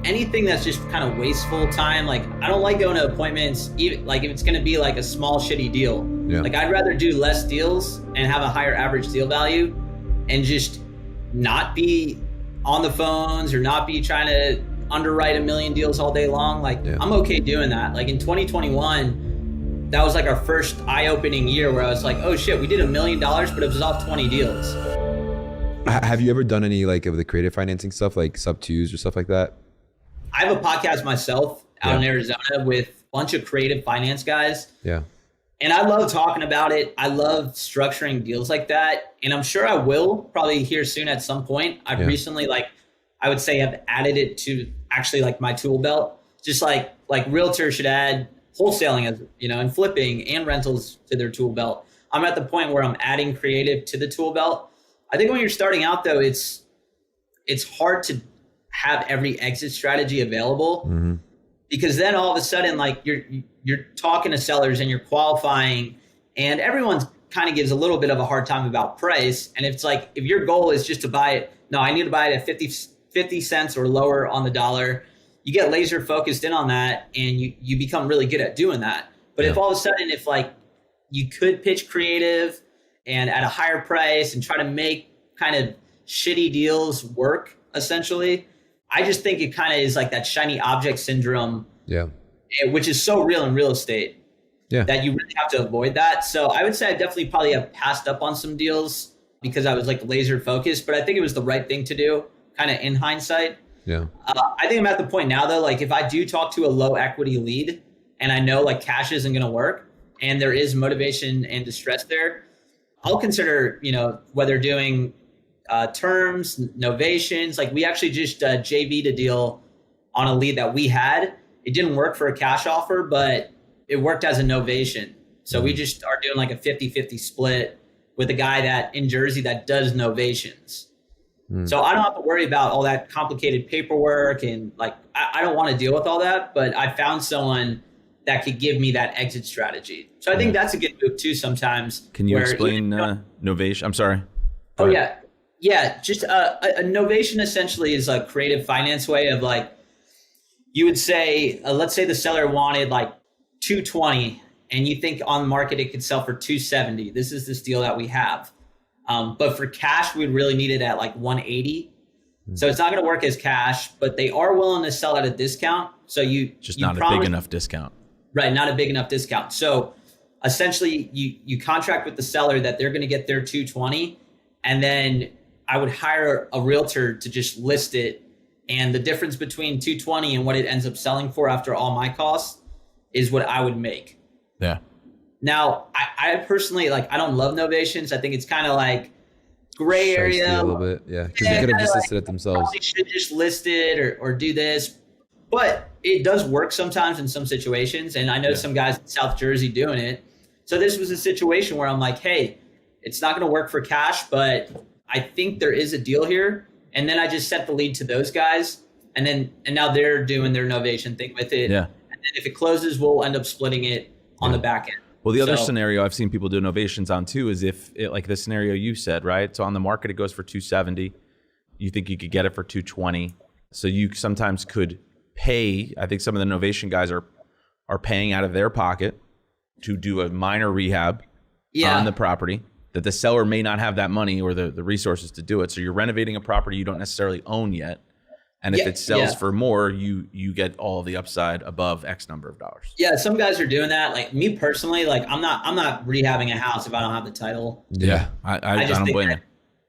anything that's just kind of wasteful time. Like, I don't like going to appointments, even like if it's going to be like a small shitty deal. Yeah. Like, I'd rather do less deals and have a higher average deal value and just not be on the phones or not be trying to underwrite a million deals all day long. Like, I'm okay doing that. Like in 2021, that was like our first eye-opening year where I was like, oh shit, we did $1 million, but it was off 20 deals. Have you ever done any like of the creative financing stuff, like sub twos or stuff like that? I have a podcast myself out in Arizona with a bunch of creative finance guys. Yeah. And I love talking about it. I love structuring deals like that. And I'm sure I will probably here soon at some point. I've recently, like, I would say I've added it to actually like my tool belt. Just like realtors should add wholesaling, as you know, and flipping and rentals to their tool belt. I'm at the point where I'm adding creative to the tool belt. I think when you're starting out though, it's hard to have every exit strategy available because then all of a sudden, like you're talking to sellers and you're qualifying, and everyone kind of gives a little bit of a hard time about price. And it's like, if your goal is just to buy it, no, I need to buy it at 50 cents or lower on the dollar. You get laser focused in on that and you become really good at doing that. But if all of a sudden, if like you could pitch creative and at a higher price and try to make kind of shitty deals work, essentially, I just think it kind of is like that shiny object syndrome, which is so real in real estate that you really have to avoid that. So I would say I definitely probably have passed up on some deals because I was like laser focused, but I think it was the right thing to do kind of in hindsight. I think I'm at the point now though, like if I do talk to a low equity lead and I know like cash isn't going to work and there is motivation and distress there, I'll consider, you know, whether doing terms, novations. Like we actually just JV'd a deal on a lead that we had. It didn't work for a cash offer, but it worked as a novation. So we just are doing like a 50-50 split with a guy that in Jersey that does novations. So I don't have to worry about all that complicated paperwork and like, I don't want to deal with all that, but I found someone that could give me that exit strategy. So I think that's a good move too sometimes. Can you explain novation? I'm sorry. Yeah. Just a novation essentially is a creative finance way of like, you would say, let's say the seller wanted like 220 and you think on the market it could sell for 270. This is this deal that we have. But for cash, we'd really need it at like 180. So it's not going to work as cash, but they are willing to sell at a discount. So you not a big enough discount. Right. Not a big enough discount. So essentially you contract with the seller that they're going to get their 220. And then I would hire a realtor to just list it. And the difference between 220 and what it ends up selling for after all my costs is what I would make. Yeah. Now, I personally, like, I don't love novations. I think it's kind of like gray area. A little bit, because they could have just listed it themselves. They should just list it or do this. But it does work sometimes in some situations. And I know some guys in South Jersey doing it. So this was a situation where I'm like, hey, it's not going to work for cash, but I think there is a deal here. And then I just sent the lead to those guys. And now they're doing their novation thing with it. Yeah. And then if it closes, we'll end up splitting it on the back end. Well, the other scenario I've seen people do novations on too is if it, like the scenario you said, right? So on the market, it goes for 270. You think you could get it for 220. So you sometimes could pay. I think some of the novation guys are paying out of their pocket to do a minor rehab on the property that the seller may not have that money or the resources to do it. So you're renovating a property you don't necessarily own yet. And if it sells for more, you get all the upside above X number of dollars. Yeah, some guys are doing that. Like me personally, like I'm not rehabbing a house if I don't have the title. Yeah, I don't blame you.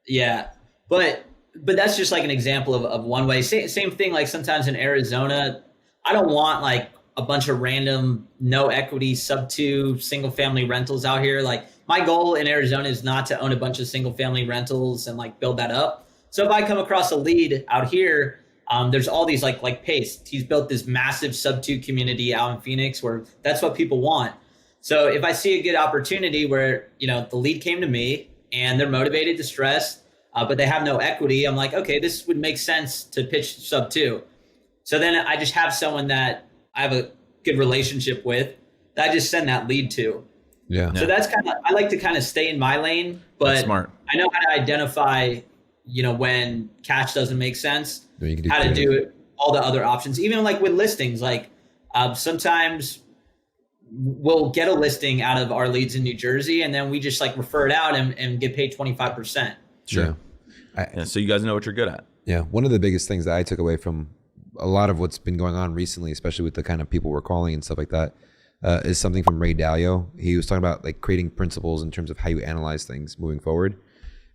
Yeah, but that's just like an example of one way. Same thing. Like sometimes in Arizona, I don't want like a bunch of random no equity sub 2 single family rentals out here. Like my goal in Arizona is not to own a bunch of single family rentals and like build that up. So if I come across a lead out here. There's all these like Pace. He's built this massive sub 2 community out in Phoenix where that's what people want. So if I see a good opportunity where, you know, the lead came to me and they're motivated, distressed, but they have no equity, I'm like, okay, this would make sense to pitch sub 2. So then I just have someone that I have a good relationship with that I just send that lead to. Yeah. So that's kind of, I like to kind of stay in my lane, but that's smart. I know how to identify, you know, when cash doesn't make sense. You can how to do it all the other options, even like with listings, like sometimes we'll get a listing out of our leads in New Jersey, and then we just like refer it out and get paid 25%. Sure. Yeah, so you guys know what you're good at. Yeah. One of the biggest things that I took away from a lot of what's been going on recently, especially with the kind of people we're calling and stuff like that, is something from Ray Dalio. He was talking about like creating principles in terms of how you analyze things moving forward.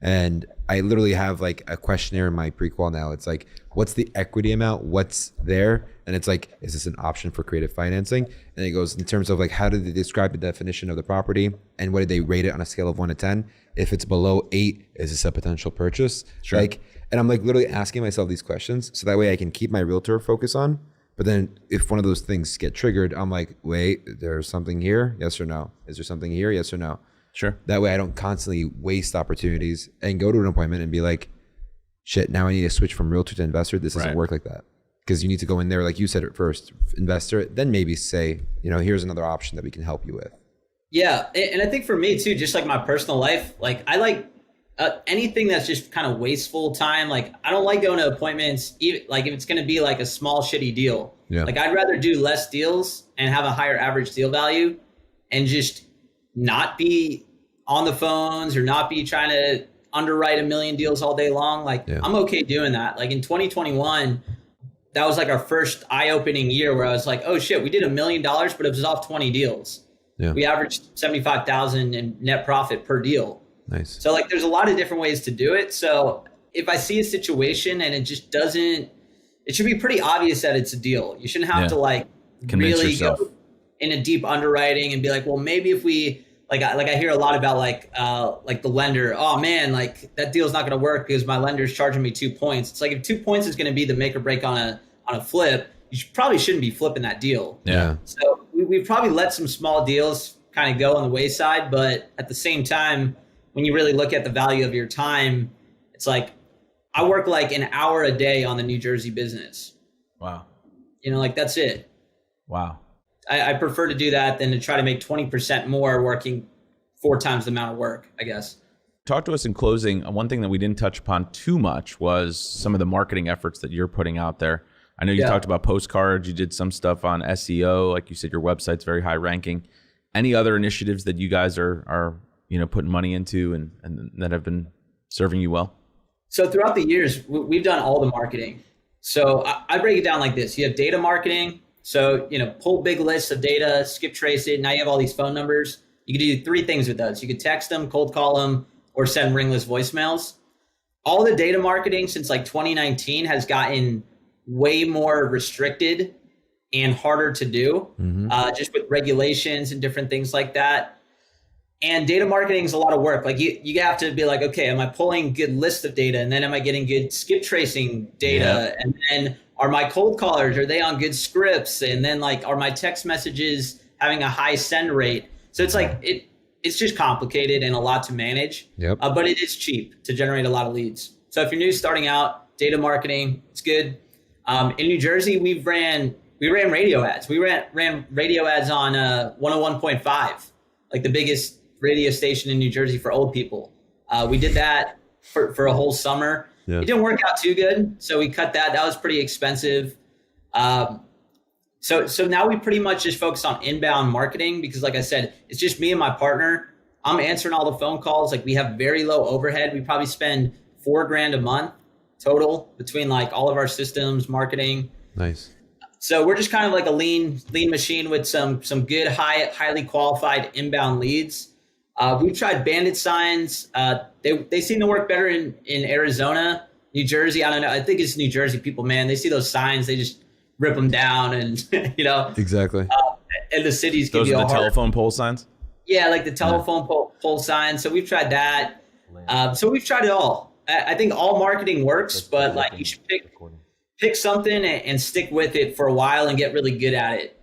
And I literally have like a questionnaire in my pre-qual now. It's like, what's the equity amount? What's there? And it's like, is this an option for creative financing? And it goes in terms of like, how did they describe the definition of the property? And what did they rate it on a scale of 1 to 10? If it's below 8, is this a potential purchase? Sure. Like, and I'm like literally asking myself these questions so that way I can keep my realtor focus on. But then if one of those things get triggered, I'm like, wait, there's something here? Yes or no? Is there something here? Yes or no? Sure. That way I don't constantly waste opportunities and go to an appointment and be like, shit, now I need to switch from realtor to investor. This doesn't work like that. Because you need to go in there, like you said at first, investor, then maybe say, here's another option that we can help you with. Yeah. And I think for me too, just like my personal life, like I like anything that's just kind of wasteful time. Like I don't like going to appointments, even like if it's going to be like a small shitty deal. Yeah. Like I'd rather do less deals and have a higher average deal value and just not be on the phones or not be trying to underwrite a million deals all day long. Like I'm okay doing that. Like in 2021, that was like our first eye-opening year where I was like, oh shit, we did $1 million, but it was off 20 deals. Yeah. We averaged 75,000 in net profit per deal. Nice. So like, there's a lot of different ways to do it. So if I see a situation and it just doesn't, it should be pretty obvious that it's a deal. You shouldn't have to like convince really yourself. go in a deep underwriting and be like, well, maybe if we like I hear a lot about like the lender, oh man, like that deal's not going to work because my lender's charging me 2 points. It's like if 2 points is going to be the make or break on a flip, you probably shouldn't be flipping that deal. Yeah. So we've probably let some small deals kind of go on the wayside, but at the same time, when you really look at the value of your time, it's like I work like an hour a day on the New Jersey business. Wow. Like that's it. Wow. I prefer to do that than to try to make 20% more working 4 times the amount of work, I guess. Talk to us in closing. One thing that we didn't touch upon too much was some of the marketing efforts that you're putting out there. I know you talked about postcards. You did some stuff on SEO. Like you said, your website's very high ranking. Any other initiatives that you guys are putting money into and that have been serving you well? So throughout the years, we've done all the marketing. So I break it down like this. You have data marketing. So, pull big lists of data, skip trace it. Now you have all these phone numbers. You can do 3 things with those. You could text them, cold call them, or send ringless voicemails. All the data marketing since like 2019 has gotten way more restricted and harder to do, just with regulations and different things like that. And data marketing is a lot of work. Like you have to be like, okay, am I pulling good list of data? And then am I getting good skip tracing data? And then are my cold callers, are they on good scripts? And then like, are my text messages having a high send rate? So it's like, it's just complicated and a lot to manage, but it is cheap to generate a lot of leads. So if you're new starting out, data marketing, it's good. In New Jersey, we ran radio ads. We ran radio ads on 101.5, like the biggest radio station in New Jersey for old people. We did that for a whole summer. Yeah. It didn't work out too good, so we cut that. That was pretty expensive. So now we pretty much just focus on inbound marketing because, like I said, it's just me and my partner. I'm answering all the phone calls. Like we have very low overhead. We probably spend $4,000 a month total between like all of our systems, marketing. Nice. So we're just kind of like a lean machine with some good highly qualified inbound leads. We've tried bandit signs. They seem to work better in Arizona, New Jersey. I don't know. I think it's New Jersey people, man. They see those signs, they just rip them down, and Exactly. And the cities those can be are the telephone pole signs. Yeah, like the telephone pole signs. So we've tried that. So we've tried it all. I think all marketing works, but like you should pick something and stick with it for a while and get really good at it.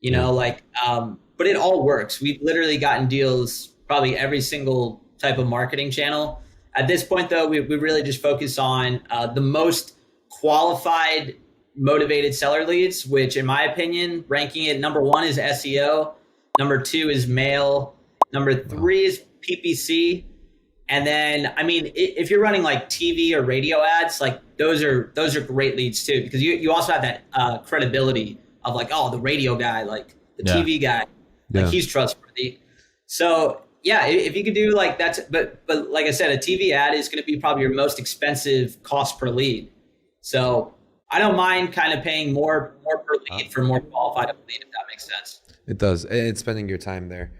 But it all works. We've literally gotten deals probably every single type of marketing channel. At this point, though, we really just focus on the most qualified, motivated seller leads, which in my opinion, ranking it number 1 is SEO. Number 2 is mail. Number 3 is PPC. And then, I mean, if you're running like TV or radio ads, like those are great leads too, because you also have that credibility of like, oh, the radio guy, like the TV guy, like he's trustworthy. So yeah, if you could do like that, but like I said, a TV ad is going to be probably your most expensive cost per lead. So I don't mind kind of paying more per lead for more qualified lead, if that makes sense. It does. It's spending your time there.